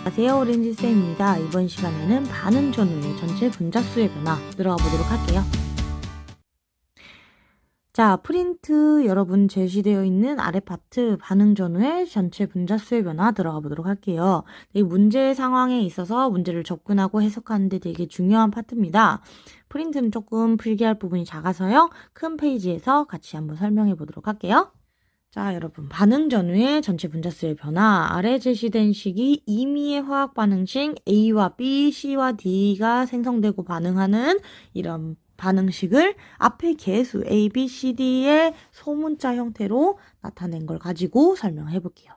안녕하세요, 오렌지쌤입니다. 이번 시간에는 반응 전후의 전체 분자수의 변화 들어가 보도록 할게요. 자, 프린트 여러분 제시되어 있는 아래 파트 반응 전후의 전체 분자수의 변화 들어가 보도록 할게요. 이 문제 상황에 있어서 문제를 접근하고 해석하는데 되게 중요한 파트입니다. 프린트는 조금 필기할 부분이 작아서요. 큰 페이지에서 같이 한번 설명해 보도록 할게요. 자, 여러분, 반응 전후의 전체 분자수의 변화. 아래 제시된 식이 임의의 화학 반응식 A와 B, C와 D가 생성되고 반응하는 이런 반응식을 앞에 개수 A, B, C, D의 소문자 형태로 나타낸 걸 가지고 설명해 볼게요.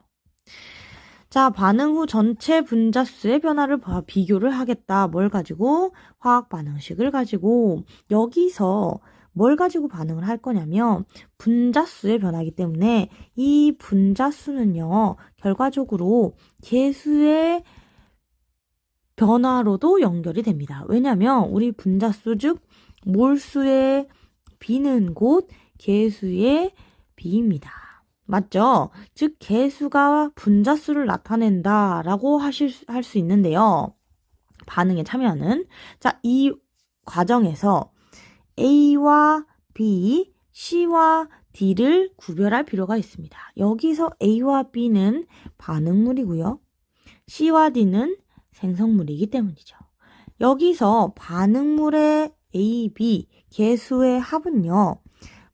자, 반응 후 전체 분자수의 변화를 비교를 하겠다. 뭘 가지고? 화학 반응식을 가지고. 여기서 뭘 가지고 반응을 할 거냐면 분자수의 변화이기 때문에 이 분자수는요, 결과적으로 개수의 변화로도 연결이 됩니다. 왜냐면 우리 분자수 즉 몰수의 B는 곧 개수의 B입니다. 맞죠? 즉 개수가 분자수를 나타낸다라고 할 수 있는데요. 반응에 참여하는 자, 이 과정에서 A와 B, C와 D를 구별할 필요가 있습니다. 여기서 A와 B는 반응물이고요. C와 D는 생성물이기 때문이죠. 여기서 반응물의 A, B, 개수의 합은요.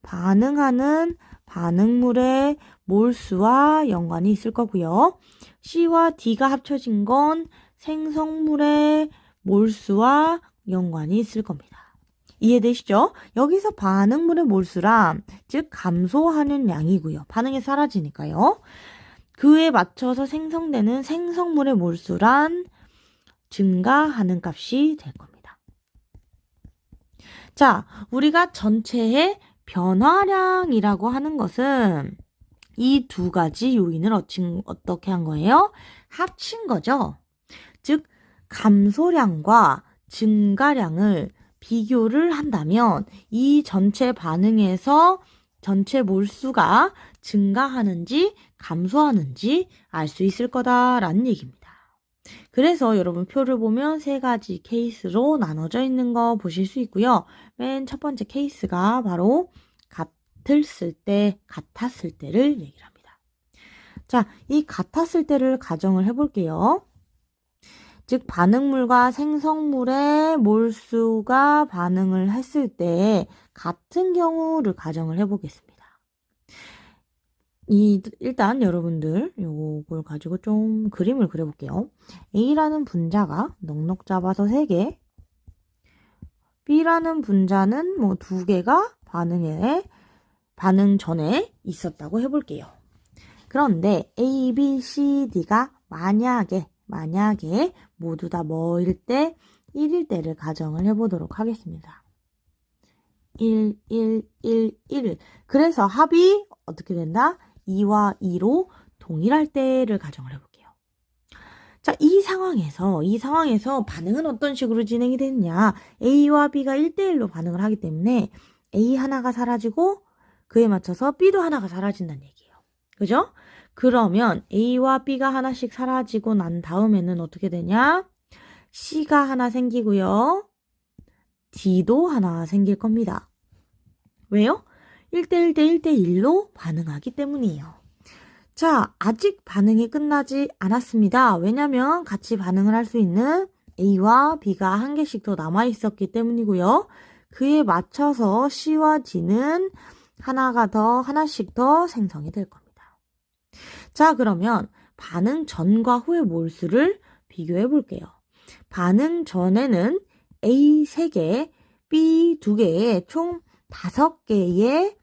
반응하는 반응물의 몰수와 연관이 있을 거고요. C와 D가 합쳐진 건 생성물의 몰수와 연관이 있을 겁니다. 이해되시죠? 여기서 반응물의 몰수란 즉 감소하는 양이고요. 반응이 사라지니까요. 그에 맞춰서 생성되는 생성물의 몰수란 증가하는 값이 될 겁니다. 자, 우리가 전체의 변화량이라고 하는 것은 이 두 가지 요인을 어떻게 한 거예요? 합친 거죠. 즉 감소량과 증가량을 비교를 한다면 이 전체 반응에서 전체 몰수가 증가하는지 감소하는지 알 수 있을 거다라는 얘기입니다. 그래서 여러분 표를 보면 세 가지 케이스로 나눠져 있는 거 보실 수 있고요. 맨 첫 번째 케이스가 바로 같았을 때를 얘기를 합니다. 자, 이 같았을 때를 가정을 해볼게요. 즉 반응물과 생성물의 몰수가 반응을 했을 때 같은 경우를 가정을 해보겠습니다. 일단 여러분들 요걸 가지고 좀 그림을 그려볼게요. A라는 분자가 넉넉 잡아서 3개, B라는 분자는 뭐 2개가 반응 전에 있었다고 해볼게요. 그런데 A, B, C, D가 만약에 모두 다 뭐일 때 1일 때를 가정을 해보도록 하겠습니다. 1, 1, 1, 1. 그래서 합이 어떻게 된다? 2와 2로 동일할 때를 가정을 해볼게요. 자, 이 상황에서 반응은 어떤 식으로 진행이 되느냐? A와 B가 1대1로 반응을 하기 때문에 A 하나가 사라지고 그에 맞춰서 B도 하나가 사라진다는 얘기예요. 그죠? 그러면 A와 B가 하나씩 사라지고 난 다음에는 어떻게 되냐? C가 하나 생기고요. D도 하나 생길 겁니다. 왜요? 1대1 대 1대1로 반응하기 때문이에요. 자, 아직 반응이 끝나지 않았습니다. 왜냐면 같이 반응을 할 수 있는 A와 B가 한 개씩 더 남아있었기 때문이고요. 그에 맞춰서 C와 D는 하나씩 더 생성이 될 겁니다. 자, 그러면 반응 전과 후의 몰수를 비교해 볼게요. 반응 전에는 A 3개, B 2개의 총 5개의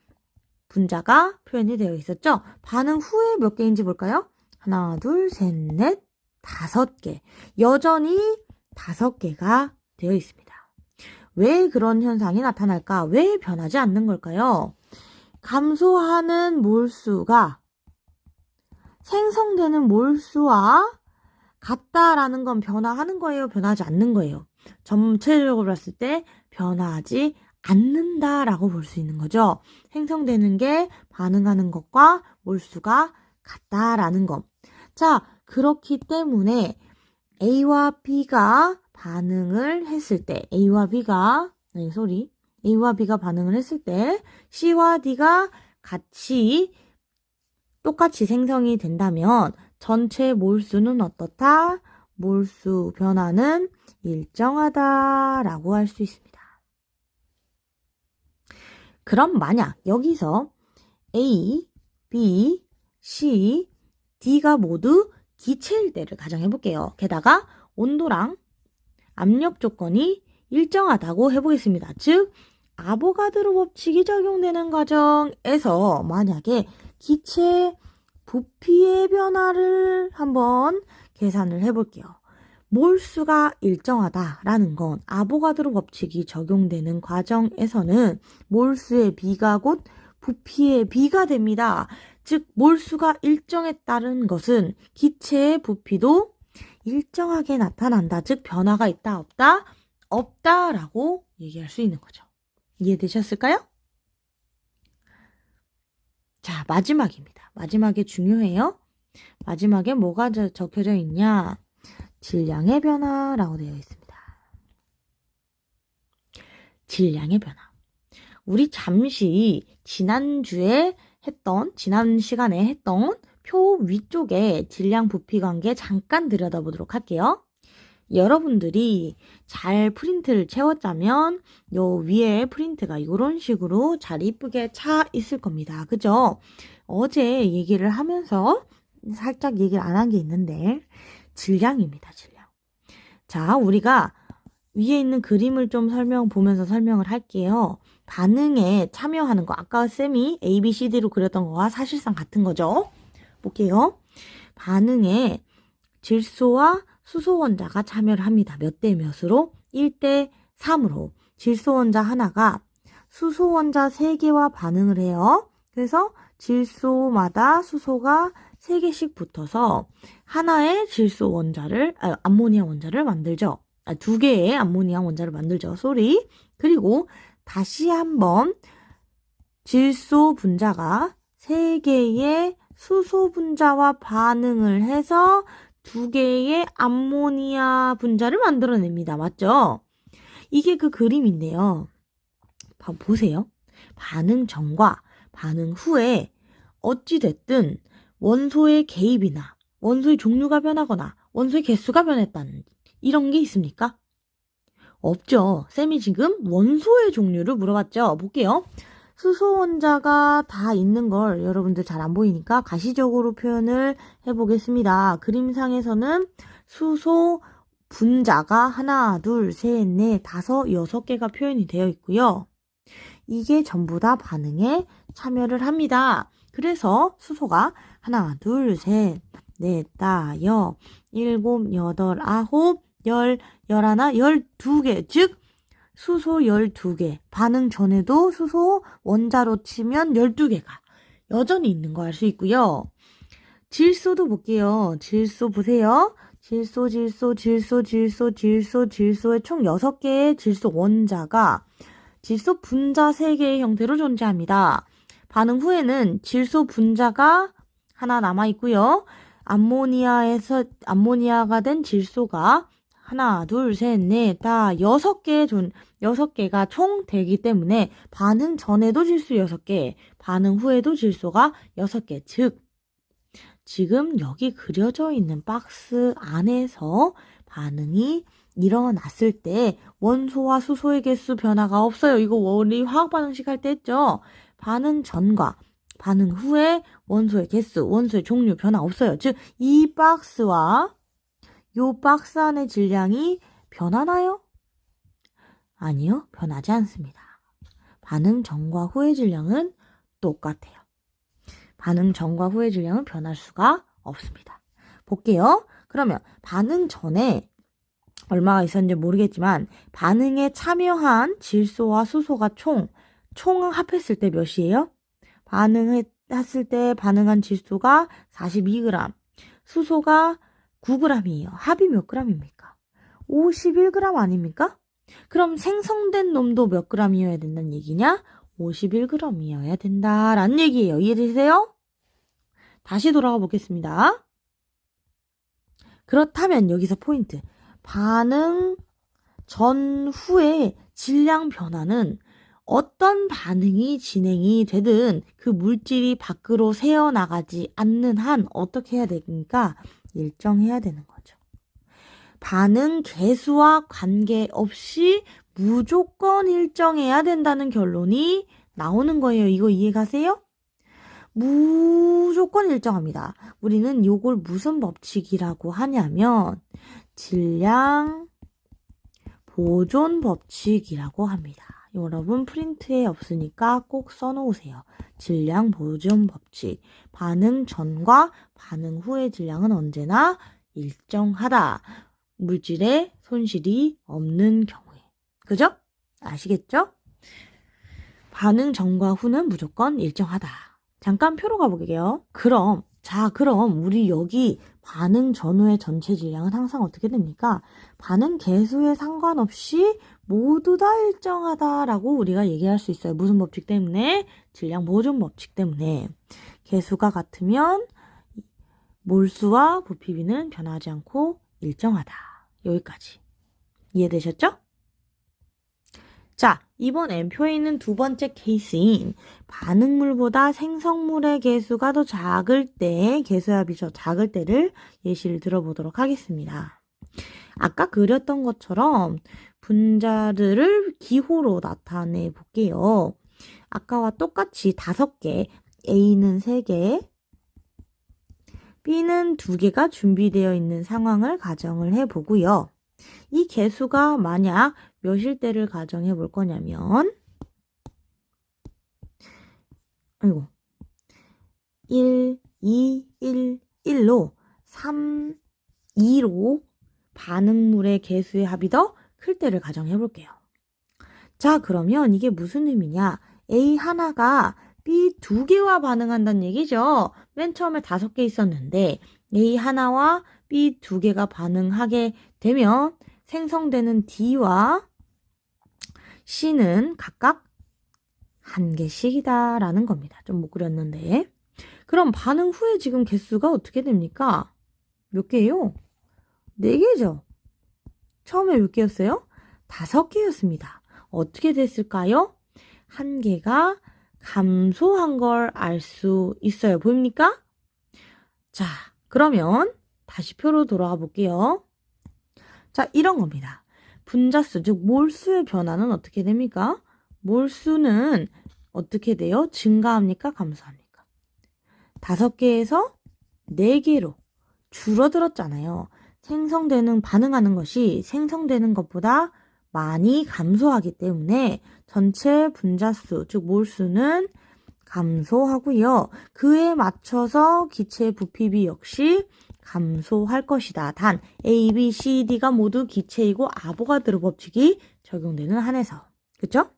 분자가 표현이 되어 있었죠. 반응 후에 몇 개인지 볼까요? 하나, 둘, 셋, 넷, 5개. 여전히 5개가 되어 있습니다. 왜 그런 현상이 나타날까? 왜 변하지 않는 걸까요? 감소하는 몰수가 생성되는 몰수와 같다라는 건 변화하는 거예요? 변하지 않는 거예요? 전체적으로 봤을 때 변화하지 않는다라고 볼 수 있는 거죠. 생성되는 게 반응하는 것과 몰수가 같다라는 것. 자, 그렇기 때문에 A와 B가 반응을 했을 때, A와 B가 반응을 했을 때 C와 D가 똑같이 생성이 된다면 전체 몰수는 어떻다? 몰수 변화는 일정하다라고 할 수 있습니다. 그럼 만약 여기서 A, B, C, D가 모두 기체일 때를 가정해볼게요. 게다가 온도랑 압력 조건이 일정하다고 해보겠습니다. 즉, 아보가드로 법칙이 적용되는 과정에서 만약에 기체 부피의 변화를 한번 계산을 해볼게요. 몰수가 일정하다라는 건 아보가드로 법칙이 적용되는 과정에서는 몰수의 B가 곧 부피의 B가 됩니다. 즉, 몰수가 일정에 따른 것은 기체의 부피도 일정하게 나타난다. 즉, 변화가 있다, 없다? 없다라고 얘기할 수 있는 거죠. 이해되셨을까요? 자, 마지막입니다. 마지막에 중요해요. 마지막에 뭐가 적혀져 있냐? 질량의 변화라고 되어 있습니다. 질량의 변화. 우리 잠시 지난 시간에 했던 표 위쪽에 질량 부피 관계 잠깐 들여다보도록 할게요. 여러분들이 잘 프린트를 채웠다면 요 위에 프린트가 이런 식으로 잘 이쁘게 차 있을 겁니다. 그죠? 어제 얘기를 하면서 살짝 얘기를 안 한 게 있는데 질량입니다. 질량. 자, 우리가 위에 있는 그림을 좀 보면서 설명을 할게요. 반응에 참여하는 거 아까 쌤이 A, B, C, D로 그렸던 거와 사실상 같은 거죠. 볼게요. 반응에 질소와 수소 원자가 참여를 합니다. 몇 대 몇으로? 1대 3으로. 질소 원자 하나가 수소 원자 3개와 반응을 해요. 그래서 질소마다 수소가 3개씩 붙어서 하나의 질소 원자를, 암모니아 원자를 만들죠. 2개의 암모니아 원자를 만들죠. 그리고 다시 한번 질소 분자가 3개의 수소 분자와 반응을 해서 2개의 암모니아 분자를 만들어냅니다. 맞죠? 이게 그 그림인데요. 보세요. 반응 전과 반응 후에 어찌됐든 원소의 개입이나 원소의 종류가 변하거나 원소의 개수가 변했다는 이런 게 있습니까? 없죠. 쌤이 지금 원소의 종류를 물어봤죠. 볼게요. 수소 원자가 다 있는 걸 여러분들 잘 안 보이니까 가시적으로 표현을 해보겠습니다. 그림상에서는 수소 분자가 하나, 둘, 셋, 넷, 다섯, 6개가 표현이 되어 있고요. 이게 전부 다 반응에 참여를 합니다. 그래서 수소가 하나, 둘, 셋, 넷, 다, 여, 일곱, 여덟, 아홉, 열, 열하나, 12개. 즉, 수소 12개. 반응 전에도 수소 원자로 치면 12개가 여전히 있는 거 알 수 있고요. 질소도 볼게요. 질소 보세요. 질소의 총 6개의 질소 원자가 질소 분자 3개의 형태로 존재합니다. 반응 후에는 질소 분자가 하나 남아있고요. 암모니아가 된 질소가 하나, 둘, 셋, 넷, 다 6개가 총 되기 때문에 반응 전에도 질소 6개, 반응 후에도 질소가 6개. 즉, 지금 여기 그려져 있는 박스 안에서 반응이 일어났을 때 원소와 수소의 개수 변화가 없어요. 이거 우리 화학 반응식 할 때 했죠? 반응 전과 반응 후에 원소의 개수, 원소의 종류 변화 없어요. 즉, 이 박스와 요 박스 안의 질량이 변하나요? 아니요, 변하지 않습니다. 반응 전과 후의 질량은 똑같아요. 반응 전과 후의 질량은 변할 수가 없습니다. 볼게요. 그러면 반응 전에 얼마가 있었는지 모르겠지만 반응에 참여한 질소와 수소가 총 합했을 때 몇이에요? 반응했을 때 반응한 질소가 42g, 수소가 9g이에요. 합이 몇 g입니까? 51g 아닙니까? 그럼 생성된 놈도 몇 g이어야 된다는 얘기냐? 51g이어야 된다라는 얘기예요. 이해되세요? 다시 돌아가 보겠습니다. 그렇다면 여기서 포인트. 반응 전후의 질량 변화는 어떤 반응이 진행이 되든 그 물질이 밖으로 새어나가지 않는 한 어떻게 해야 되니까 일정해야 되는 거죠. 반응 개수와 관계없이 무조건 일정해야 된다는 결론이 나오는 거예요. 이거 이해가세요? 무조건 일정합니다. 우리는 요걸 무슨 법칙이라고 하냐면 질량 보존 법칙이라고 합니다. 여러분 프린트에 없으니까 꼭 써놓으세요. 질량 보존 법칙. 반응 전과 반응 후의 질량은 언제나 일정하다. 물질에 손실이 없는 경우에. 그죠? 아시겠죠? 반응 전과 후는 무조건 일정하다. 잠깐 표로 가볼게요. 그럼 우리 여기 반응 전후의 전체 질량은 항상 어떻게 됩니까? 반응 개수에 상관없이 모두 다 일정하다라고 우리가 얘기할 수 있어요. 무슨 법칙 때문에? 질량 보존 법칙 때문에. 개수가 같으면 몰수와 부피비는 변하지 않고 일정하다. 여기까지. 이해되셨죠? 자, 이번 N표에 있는 두 번째 케이스인 반응물보다 생성물의 개수가 더 작을 때, 개수합이 더 작을 때를 예시를 들어보도록 하겠습니다. 아까 그렸던 것처럼 분자들을 기호로 나타내 볼게요. 아까와 똑같이 5개, A는 3개, B는 2개가 준비되어 있는 상황을 가정을 해보고요. 이 개수가 만약 몇일 때를 가정해 볼 거냐면 1, 2, 1, 1로 3, 2로 반응물의 개수의 합이 더 클 때를 가정해 볼게요. 자, 그러면 이게 무슨 의미냐? A 하나가 B 2개와 반응한다는 얘기죠. 맨 처음에 5개 있었는데 A 하나와 B 2개가 반응하게 되면 생성되는 D와 C는 각각 1개씩이다 라는 겁니다. 좀 못 그렸는데. 그럼 반응 후에 지금 개수가 어떻게 됩니까? 몇 개예요? 4개죠. 처음에 몇 개였어요? 5개였습니다. 어떻게 됐을까요? 1개가 감소한 걸 알 수 있어요. 보입니까? 자, 그러면 다시 표로 돌아가 볼게요. 자, 이런 겁니다. 분자수, 즉 몰수의 변화는 어떻게 됩니까? 몰수는 어떻게 돼요? 증가합니까? 감소합니까? 5개에서 4개로 줄어들었잖아요. 반응하는 것이 생성되는 것보다 많이 감소하기 때문에 전체 분자수, 즉 몰수는 감소하고요. 그에 맞춰서 기체 부피비 역시 감소할 것이다. 단 A, B, C, D가 모두 기체이고 아보가드로 법칙이 적용되는 한에서. 그쵸?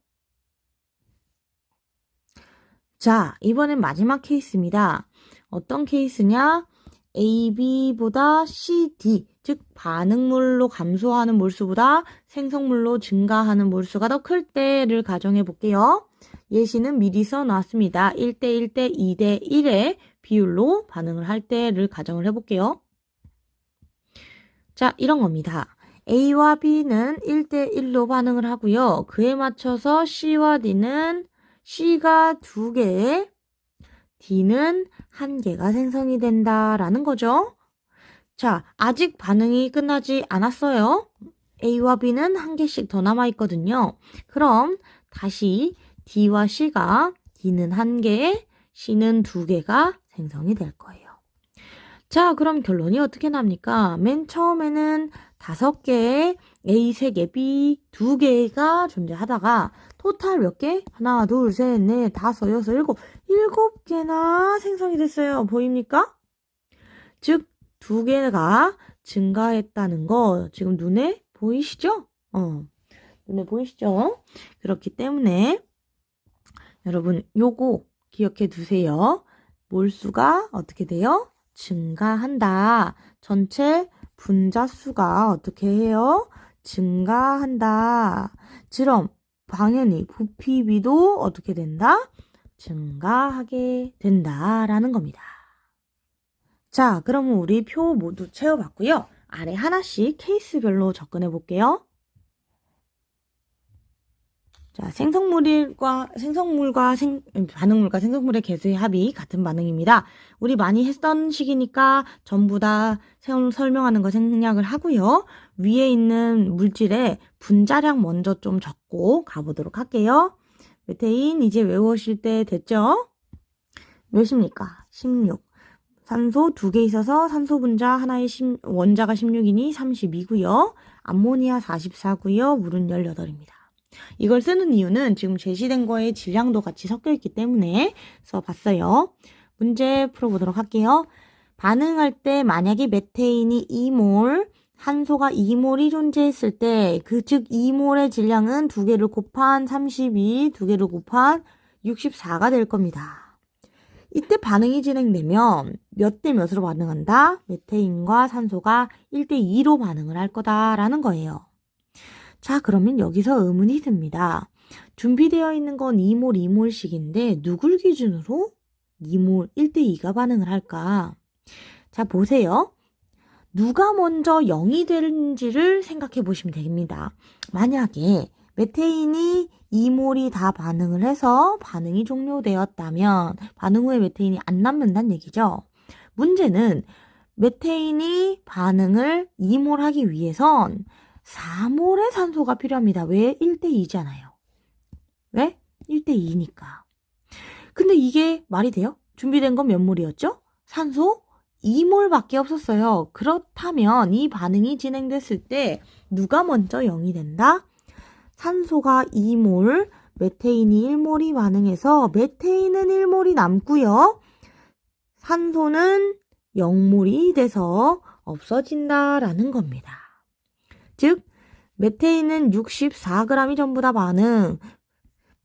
자, 이번엔 마지막 케이스입니다. 어떤 케이스냐? A, B보다 C, D, 즉 반응물로 감소하는 몰수보다 생성물로 증가하는 몰수가 더 클 때를 가정해 볼게요. 예시는 미리 써놨습니다. 1대 1대 2대 1의 비율로 반응을 할 때를 가정을 해볼게요. 자, 이런 겁니다. A와 B는 1대 1로 반응을 하고요. 그에 맞춰서 C와 D는 C가 2개, D는 1개가 생성이 된다라는 거죠. 자, 아직 반응이 끝나지 않았어요. A와 B는 1개씩 더 남아있거든요. 그럼 다시 D와 C가 D는 1개, C는 2개가 생성이 될 거예요. 자, 그럼 결론이 어떻게 납니까? 맨 처음에는 5개, A 3개, B 2개가 존재하다가 토탈 몇 개? 하나, 둘, 셋, 넷, 다섯, 여섯, 일곱. 7개나 생성이 됐어요. 보입니까? 즉 2개가 증가했다는 거 지금 눈에 보이시죠? 눈에 보이시죠? 그렇기 때문에 여러분 요거 기억해 두세요. 몰수가 어떻게 돼요? 증가한다. 전체 분자수가 어떻게 해요? 증가한다. 그럼 당연히 부피비도 어떻게 된다? 증가하게 된다라는 겁니다. 자, 그러면 우리 표 모두 채워봤고요. 아래 하나씩 케이스별로 접근해 볼게요. 자, 반응물과 생성물의 개수의 합이 같은 반응입니다. 우리 많이 했던 식이니까 전부 다 설명하는 거 생략을 하고요. 위에 있는 물질의 분자량 먼저 좀 적고 가보도록 할게요. 메테인 이제 외우실 때 됐죠? 몇입니까? 16. 산소 2개 있어서 산소 분자 하나의 원자가 16이니 32고요. 암모니아 44고요. 물은 18입니다. 이걸 쓰는 이유는 지금 제시된 거에 질량도 같이 섞여 있기 때문에 써봤어요. 문제 풀어보도록 할게요. 반응할 때 만약에 메테인이 2몰, 산소가 2몰이 존재했을 때 즉 2몰의 질량은 2개를 곱한 32, 2개를 곱한 64가 될 겁니다. 이때 반응이 진행되면 몇 대 몇으로 반응한다? 메테인과 산소가 1대2로 반응을 할 거다라는 거예요. 자, 그러면 여기서 의문이 듭니다. 준비되어 있는 건 2몰, 2몰씩인데 누굴 기준으로 2몰, 1대2가 반응을 할까? 자, 보세요. 누가 먼저 0이 되는지를 생각해 보시면 됩니다. 만약에 메테인이 2몰이 다 반응을 해서 반응이 종료되었다면 반응 후에 메테인이 안 남는다는 얘기죠. 문제는 메테인이 반응을 2몰 하기 위해선 4몰의 산소가 필요합니다. 왜? 1대2잖아요. 왜? 1대2니까. 근데 이게 말이 돼요? 준비된 건 몇 몰이었죠? 산소 2몰밖에 없었어요. 그렇다면 이 반응이 진행됐을 때 누가 먼저 0이 된다? 산소가 2몰, 메테인이 1몰이 반응해서 메테인은 1몰이 남고요. 산소는 0몰이 돼서 없어진다라는 겁니다. 즉 메테인은 64g이 전부 다 산소는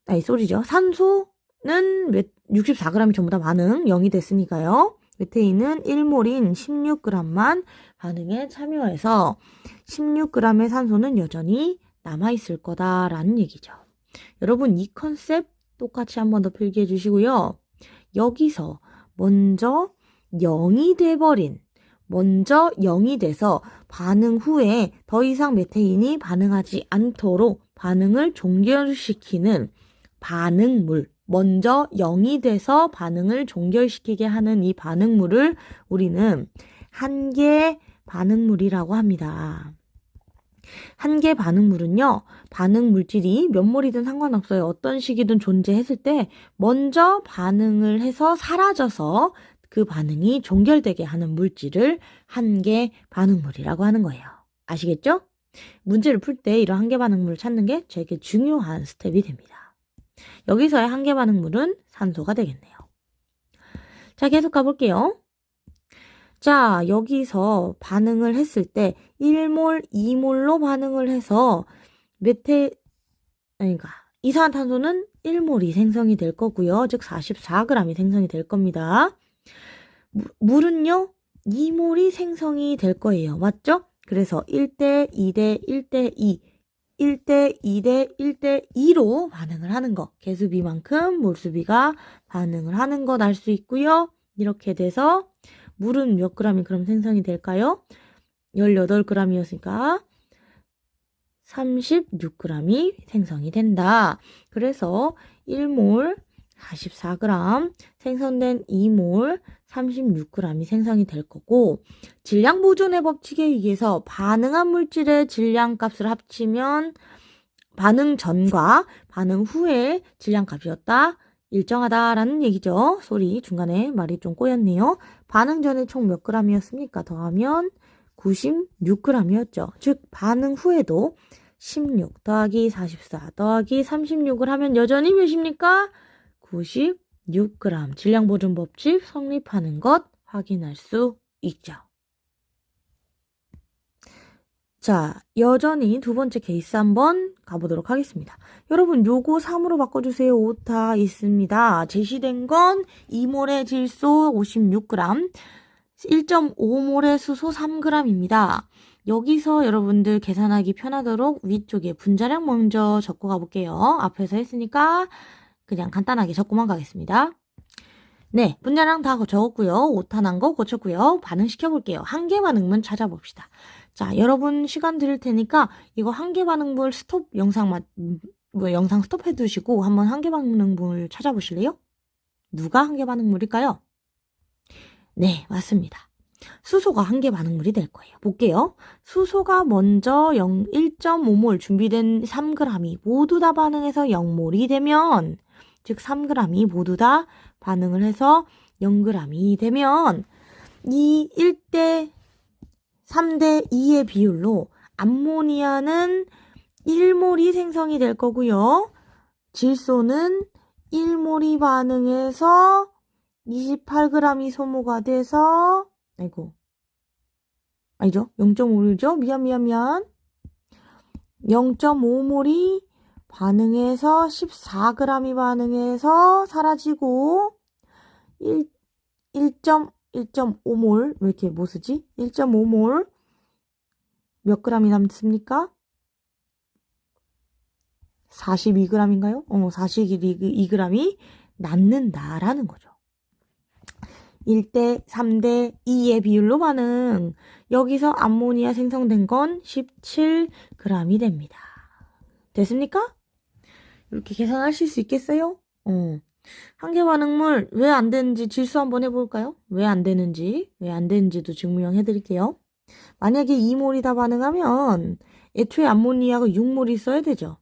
64g이 전부 다 반응 0이 됐으니까요. 메테인은 1몰인 16g만 반응에 참여해서 16g의 산소는 여전히 남아있을 거다라는 얘기죠. 여러분 이 컨셉 똑같이 한 번 더 필기해 주시고요. 여기서 먼저 0이 돼서 반응 후에 더 이상 메테인이 반응하지 않도록 반응을 종결시키는 반응물, 먼저 0이 돼서 반응을 종결시키게 하는 이 반응물을 우리는 한계 반응물이라고 합니다. 한계 반응물은요, 반응 물질이 몇 몰이든 상관없어요. 어떤 식이든 존재했을 때 먼저 반응을 해서 사라져서 그 반응이 종결되게 하는 물질을 한계 반응물이라고 하는 거예요. 아시겠죠? 문제를 풀 때 이런 한계 반응물을 찾는 게 되게 중요한 스텝이 됩니다. 여기서의 한계 반응물은 산소가 되겠네요. 자, 계속 가볼게요. 자, 여기서 반응을 했을 때 1몰, 2몰로 반응을 해서 이산화탄소는 1몰이 생성이 될 거고요. 즉 44g이 생성이 될 겁니다. 물은요 2몰이 생성이 될 거예요. 맞죠? 그래서 1대 2대 1대 2 1대 2대 1대 2로 반응을 하는 거. 개수비만큼 몰수비가 반응을 하는 것 알 수 있고요. 이렇게 돼서 물은 몇 g이 그럼 생성이 될까요? 18g이었으니까 36g이 생성이 된다. 그래서 1몰 44g, 생성된 2몰 36g이 생성이 될 거고, 질량 보존의 법칙에 의해서 반응한 물질의 질량값을 합치면 반응 전과 반응 후의 질량값이었다. 일정하다라는 얘기죠. 소리 중간에 말이 좀 꼬였네요. 반응 전에 총 몇 g이었습니까? 더하면 96g이었죠. 즉 반응 후에도 16 더하기 44 더하기 36을 하면 여전히 몇입니까? 96g. 질량보존 법칙 성립하는 것 확인할 수 있죠. 자, 여전히 두 번째 케이스 한번 가보도록 하겠습니다. 여러분, 요거 3으로 바꿔주세요. 오타 있습니다. 제시된 건 2몰의 질소 56g, 1.5몰의 수소 3g입니다. 여기서 여러분들 계산하기 편하도록 위쪽에 분자량 먼저 적고 가볼게요. 앞에서 했으니까 그냥 간단하게 적고만 가겠습니다. 네, 분자량 다 적었고요. 오타난 거 고쳤고요. 반응시켜 볼게요. 한계 반응문 찾아봅시다. 자, 여러분 시간 드릴 테니까 이거 한계 반응물 스톱 영상 스톱해 두시고 한번 한계 반응물 찾아보실래요? 누가 한계 반응물일까요? 네, 맞습니다. 수소가 한계 반응물이 될 거예요. 볼게요. 수소가 먼저 1.5몰 준비된 3g이 모두 다 반응해서 0몰이 되면, 즉 3g이 모두 다 반응을 해서 0g이 되면 이 1대 3대 2의 비율로 암모니아는 1몰이 생성이 될 거고요. 질소는 1몰이 반응해서 28g이 소모가 돼서 아니죠. 0.5몰이죠. 미안. 0.5몰이 반응해서 14g이 반응해서 사라지고 1.5몰 왜 이렇게 뭐 쓰지? 1.5몰 몇 g이 남습니까? 42g인가요? 42g이 남는다라는 거죠. 1대 3대 2의 비율로 반응. 여기서 암모니아 생성된 건 17g이 됩니다. 됐습니까? 이렇게 계산하실 수 있겠어요? 한계 반응물 왜 안 되는지 질수 한번 해볼까요? 왜 안 되는지도 증명해 드릴게요. 만약에 2몰이 다 반응하면 애초에 암모니아가 6몰이 있어야 되죠.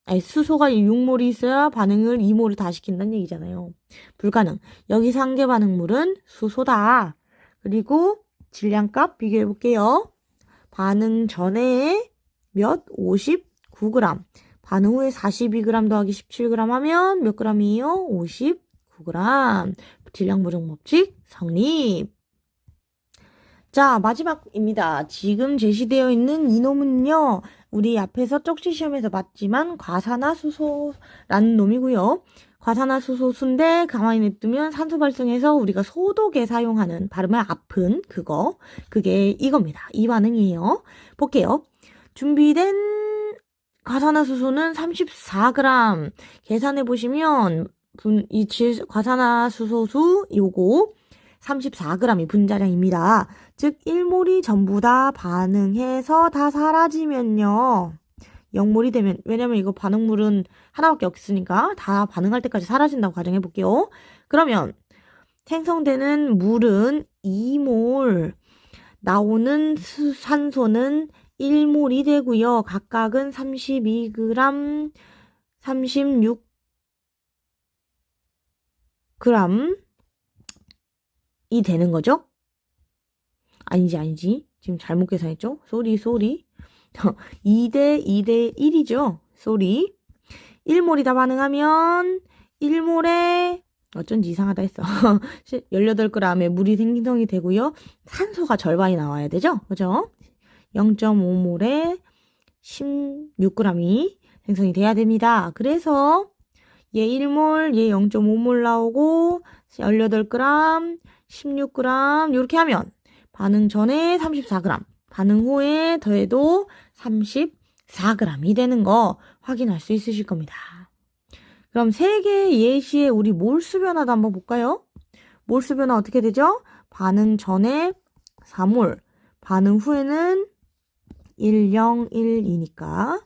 아니, 수소가 6몰이 있어야 반응을 2몰을 다 시킨다는 얘기잖아요. 불가능. 여기서 한계 반응물은 수소다. 그리고 질량값 비교해 볼게요. 반응 전에 59g. 반응 후에 42g 더하기 17g 하면 몇 g이에요? 59g. 질량 부정 법칙 성립. 자, 마지막입니다. 지금 제시되어 있는 이놈은요, 우리 앞에서 쪽지 시험에서 봤지만 과산화수소라는 놈이고요. 과산화수소수인데 가만히 냅두면 산소 발생해서 우리가 소독에 사용하는 발음을 아픈 그게 이겁니다. 이 반응이에요. 볼게요. 준비된 과산화수소는 34g. 계산해 보시면 과산화수소수 요거 34g이 분자량입니다. 즉 1몰이 전부 다 반응해서 다 사라지면요. 0몰이 되면, 왜냐면 이거 반응물은 하나밖에 없으니까 다 반응할 때까지 사라진다고 가정해 볼게요. 그러면 생성되는 물은 2몰, 나오는 산소는 1몰이 되고요. 각각은 32g, 36g 이 되는 거죠? 아니지. 지금 잘못 계산했죠? 쏘리. 2대 1이죠? 쏘리. 1몰이 다 반응하면 1몰에 어쩐지 이상하다 했어. 18g의 물이 생성이 되고요. 산소가 절반이 나와야 되죠? 그죠? 0.5몰에 16g이 생성이 돼야 됩니다. 그래서 얘 1몰, 얘 0.5몰 나오고 18g, 16g 이렇게 하면 반응 전에 34g, 반응 후에 더해도 34g이 되는 거 확인할 수 있으실 겁니다. 그럼 세 개의 예시에 우리 몰수 변화도 한번 볼까요? 몰수 변화 어떻게 되죠? 반응 전에 4몰, 반응 후에는 101이니까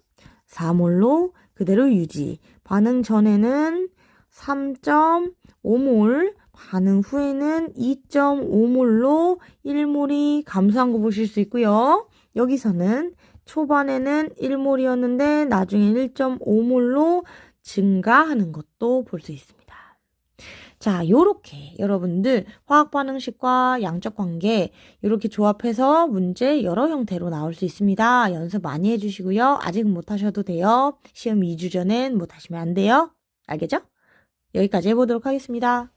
4몰로 그대로 유지. 반응 전에는 3.5몰, 반응 후에는 2.5몰로 1몰이 감소한 거 보실 수 있고요. 여기서는 초반에는 1몰이었는데 나중에 1.5몰로 증가하는 것도 볼 수 있습니다. 자, 요렇게 여러분들 화학 반응식과 양적 관계 요렇게 조합해서 문제 여러 형태로 나올 수 있습니다. 연습 많이 해주시고요. 아직은 못하셔도 돼요. 시험 2주 전엔 못하시면 안 돼요. 알겠죠? 여기까지 해보도록 하겠습니다.